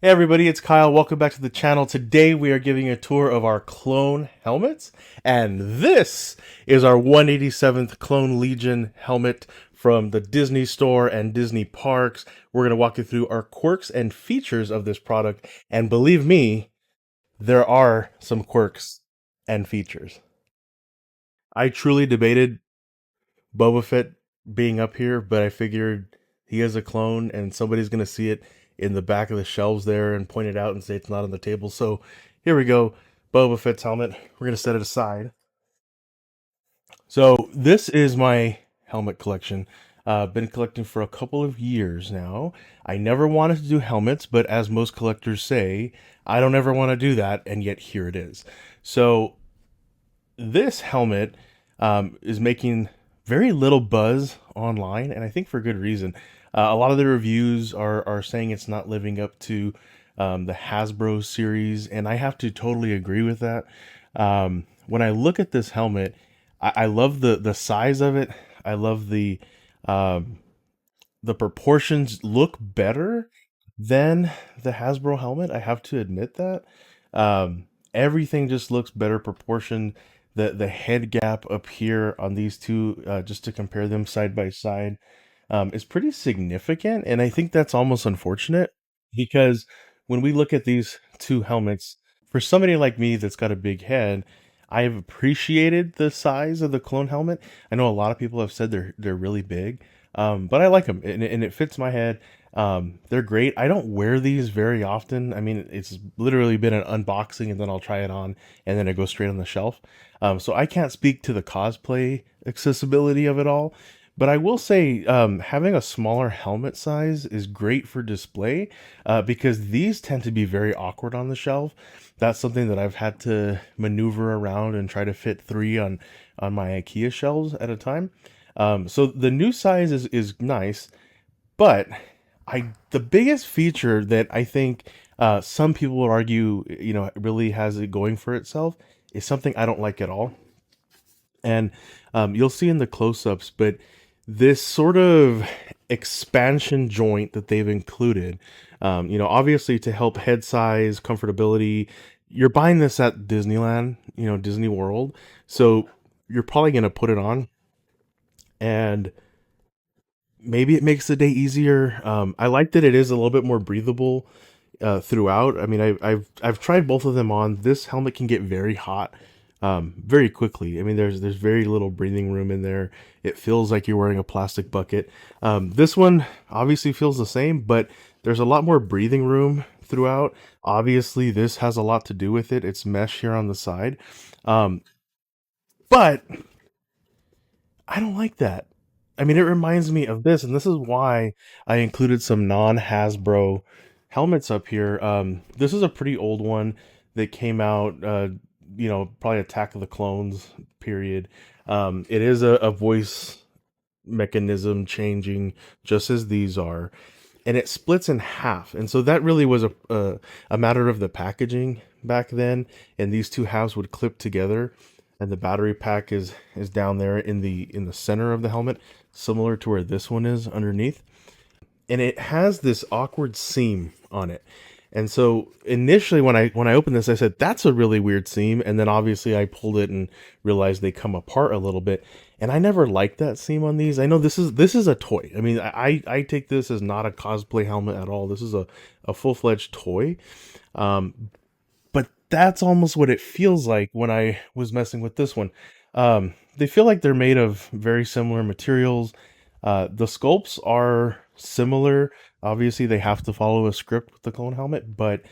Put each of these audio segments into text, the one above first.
Hey everybody, it's Kyle. Welcome back to the channel. Today we are giving a tour of our clone helmets, and this is our 187th Clone Legion helmet from the Disney Store and Disney Parks. We're going to walk you through our quirks and features of this product, and believe me, there are some quirks and features. I truly debated Boba Fett being up here, but I figured he is a clone and somebody's going to see it in the back of the shelves there and point it out and say it's not on the table. So here we go. Boba Fett's helmet. We're going to set it aside. So this is my helmet collection. Been collecting for a couple of years now. I never wanted to do helmets, but as most collectors say, I don't ever want to do that, and yet here it is. So this helmet is making very little buzz online, and I think for good reason. A lot of the reviews are saying it's not living up to the Hasbro series, and I have to totally agree with that. When I look at this helmet, I love the size of it. I love um, the proportions look better than the Hasbro helmet. I have to admit that. Everything just looks better proportioned. The head gap up here on these two, just to compare them side by side, is pretty significant, and I think that's almost unfortunate because when we look at these two helmets, for somebody like me that's got a big head, I have appreciated the size of the clone helmet. I know a lot of people have said they're really big, but I like them, and it fits my head. They're great. I don't wear these very often. I mean, it's literally been an unboxing, and then I'll try it on, and then it goes straight on the shelf. So I can't speak to the cosplay accessibility of it all. But I will say, having a smaller helmet size is great for display because these tend to be very awkward on the shelf. That's something that I've had to maneuver around and try to fit three on my IKEA shelves at a time. So the new size is nice, but the biggest feature that I think some people would argue, really has it going for itself is something I don't like at all. And you'll see in the close-ups, but this sort of expansion joint that they've included, obviously to help head size, comfortability. You're buying this at Disneyland, Disney World, so you're probably going to put it on, and maybe it makes the day easier. I like that it is a little bit more breathable throughout. I mean, I've tried both of them on. This helmet can get very hot very quickly. I mean, there's very little breathing room in there. It feels like you're wearing a plastic bucket. This one obviously feels the same, but there's a lot more breathing room throughout. Obviously, this has a lot to do with it. It's mesh here on the side, um, but I don't like that. I mean, it reminds me of this, and this is why I included some non-Hasbro helmets up here. This is a pretty old one that came out, probably Attack of the Clones period. It is a voice mechanism changing, just as these are, and it splits in half. And so that really was a matter of the packaging back then, and these two halves would clip together, and the battery pack is down there in the center of the helmet, similar to where this one is underneath, and it has this awkward seam on it. And so initially when I opened this, I said that's a really weird seam, and then obviously I pulled it and realized they come apart a little bit. And I never liked that seam on these. I know this is a toy. I mean, I take this as not a cosplay helmet at all. This is a full-fledged toy. But that's almost what it feels like when I was messing with this one. They feel like they're made of very similar materials. The sculpts are similar. Obviously, they have to follow a script with the clone helmet, but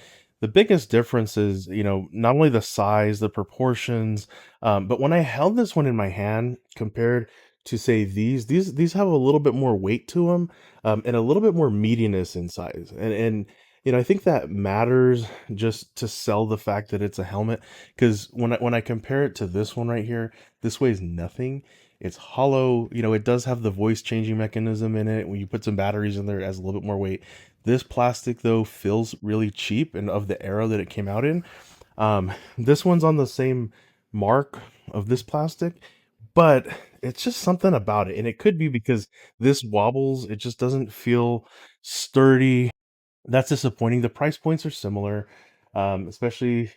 the biggest difference is, not only the size, the proportions, but when I held this one in my hand compared to say these have a little bit more weight to them, and a little bit more meatiness in size, and I think that matters just to sell the fact that it's a helmet. Because when I compare it to this one right here, this weighs nothing. It's hollow. It does have the voice changing mechanism in it. When you put some batteries in there, it has a little bit more weight. This plastic, though, feels really cheap and of the era that it came out in. This one's on the same mark of this plastic, but it's just something about it. And it could be because this wobbles, it just doesn't feel sturdy. That's disappointing. The price points are similar, especially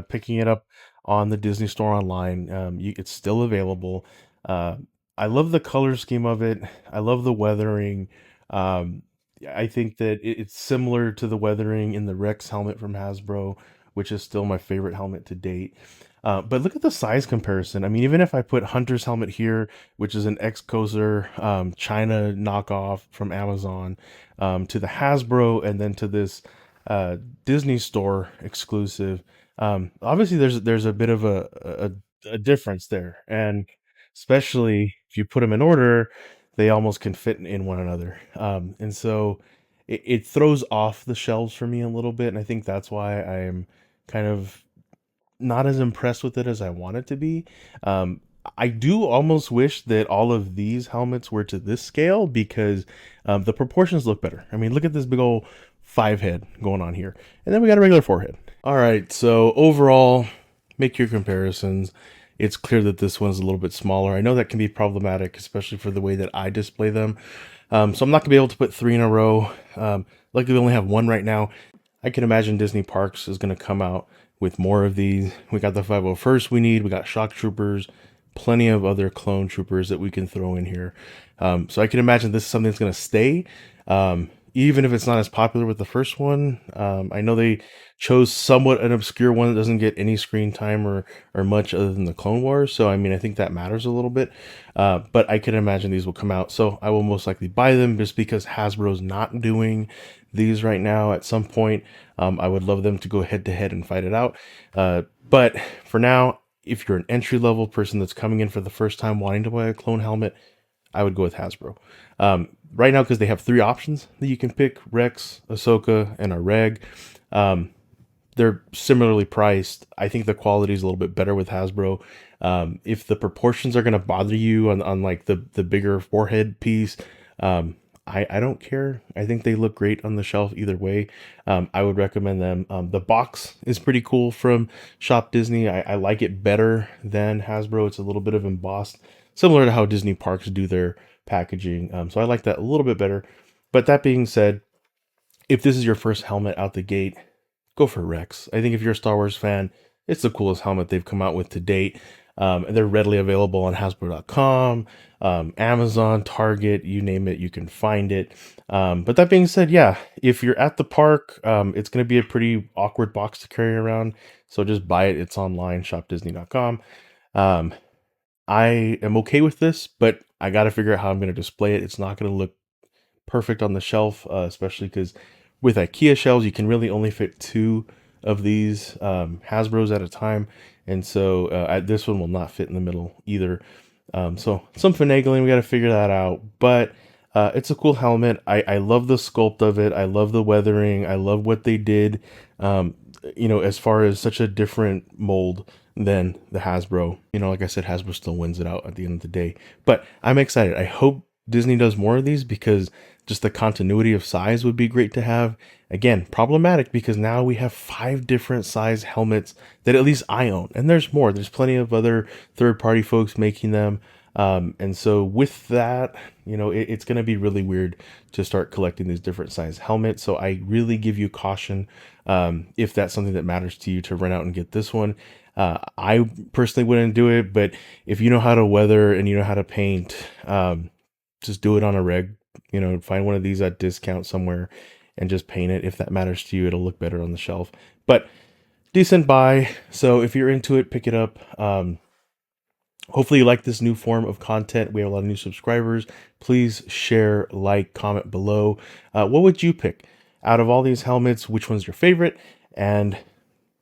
picking it up on the Disney Store online. It's still available. Uh, I love the color scheme of it. I love the weathering. Um, I think that it's similar to the weathering in the Rex helmet from Hasbro, which is still my favorite helmet to date. But look at the size comparison. I mean, even if I put Hunter's helmet here, which is an ex-Kozer China knockoff from Amazon, to the Hasbro, and then to this Disney Store exclusive. Obviously, there's a bit of a difference there, and especially if you put them in order, they almost can fit in one another. And so it throws off the shelves for me a little bit, and I think that's why I'm kind of not as impressed with it as I want it to be. Um, I do almost wish that all of these helmets were to this scale because the proportions look better. I mean, look at this big old 5 head going on here, and then we got a regular 4 head. All right, so overall, make your comparisons. It's clear that this one's a little bit smaller. I know that can be problematic, especially for the way that I display them. So I'm not gonna be able to put 3 in a row. Luckily, we only have one right now. I can imagine Disney Parks is going to come out with more of these. We got the 501st we need. We got Shock Troopers, plenty of other clone troopers that we can throw in here. So I can imagine this is something that's going to stay, even if it's not as popular with the first one. I know they chose somewhat an obscure one that doesn't get any screen time or much other than the Clone Wars. So, I mean, I think that matters a little bit. But I can imagine these will come out. So I will most likely buy them just because Hasbro's not doing these right now. At some point, I would love them to go head to head and fight it out. But for now, if you're an entry level person that's coming in for the first time wanting to buy a clone helmet, I would go with Hasbro. Right now, because they have 3 options that you can pick: Rex, Ahsoka, and a Reg. They're similarly priced. I think the quality is a little bit better with Hasbro. If the proportions are going to bother you on like the bigger forehead piece, I don't care. I think they look great on the shelf either way. I would recommend them. The box is pretty cool from Shop Disney. I like it better than Hasbro. It's a little bit of embossed, similar to how Disney Parks do their packaging. So I like that a little bit better. But that being said, if this is your first helmet out the gate, go for Rex. I think if you're a Star Wars fan, it's the coolest helmet they've come out with to date. And they're readily available on Hasbro.com, Amazon, Target, you name it, you can find it. But that being said, yeah, if you're at the park, it's going to be a pretty awkward box to carry around. So just buy it. It's online, shopdisney.com. I am okay with this, but I got to figure out how I'm going to display it. It's not going to look perfect on the shelf, especially because with IKEA shelves, you can really only fit 2 of these Hasbros at a time. And so this one will not fit in the middle either. So some finagling, we got to figure that out. But it's a cool helmet. I love the sculpt of it. I love the weathering. I love what they did, as far as such a different mold than the Hasbro. Like I said, Hasbro still wins it out at the end of the day. But I'm excited. I hope Disney does more of these because just the continuity of size would be great to have. Again, problematic because now we have 5 different size helmets that at least I own. And there's more. There's plenty of other third-party folks making them. And so with that, it's going to be really weird to start collecting these different size helmets. So I really give you caution if that's something that matters to you to run out and get this one. I personally wouldn't do it, but if you know how to weather and you know how to paint, just do it on a reg. Find one of these at discount somewhere and just paint it. If that matters to you, it'll look better on the shelf. But decent buy. So if you're into it, pick it up. Hopefully you like this new form of content. We have a lot of new subscribers. Please share, like, comment below. What would you pick? Out of all these helmets, which one's your favorite? And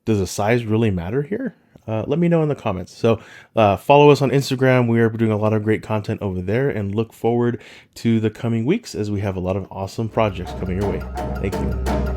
does the size really matter here? Let me know in the comments. So follow us on Instagram. We are doing a lot of great content over there, and look forward to the coming weeks as we have a lot of awesome projects coming your way. Thank you.